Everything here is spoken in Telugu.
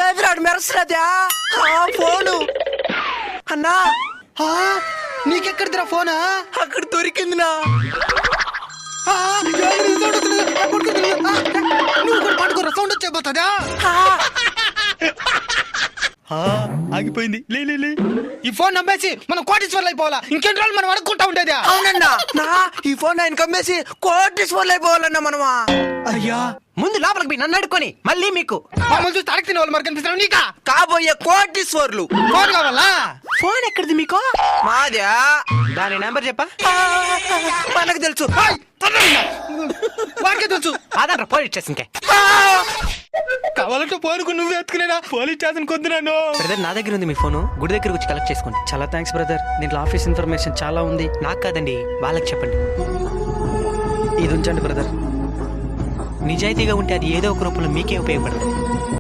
ఎదురాడు మెరసరాదా ఫోను అన్నా. నీకెక్కడిదిరా ఫోనా? అక్కడ దొరికిందినా. నువ్వు కూడా పడుకోరా, సౌండ్ వచ్చేపోతుందా? ఆగిపోయింది. లే ఈ ఫోన్ నమ్మేసి మనం కోటీశ్వర్లు అయిపోవాలా? ఇంకెన్ని రోజులు మనం అడుక్కుంటా ఉండేది? అవునన్నా నా ఈ ఫోన్ ఆయన కమ్మేసి కోటీశ్వర్లు అయిపోవాలన్నా మనమా. అయ్యా ముందు లోపలికి పోయి నన్ను అడుక్కొని మళ్ళీ మీకు మమ్మల్ని చూసి అడగ తినే వాళ్ళు మరి కనిపిస్తాను నీకా? కాబోయే కోటీశ్వర్లు. ఫోన్ కావాలా? ఫోన్ ఎక్కడిది మీకు? మాదే. దాని నెంబర్ చెప్పా? మనకు తెలుసు. వాడికే తెలుసు. అదనరా పోలీస్ స్టేషన్కే. కావాలంటే ఫోన్కు నువ్వు ఎత్తుకునేనా? పోలీస్ స్టేషన్ కొద్దునాను. బ్రదర్ నా దగ్గర ఉంది మీ ఫోను, గుడి దగ్గర వచ్చి కలెక్ట్ చేసుకోండి. చాలా థ్యాంక్స్ బ్రదర్, దీంట్లో ఆఫీస్ ఇన్ఫర్మేషన్ చాలా ఉంది. నాకు కాదండి వాళ్ళకి చెప్పండి. ఇది ఉంచండి బ్రదర్. నిజాయితీగా ఉంటే అది ఏదో ఒక రూపంలో మీకే ఉపయోగపడుతుంది.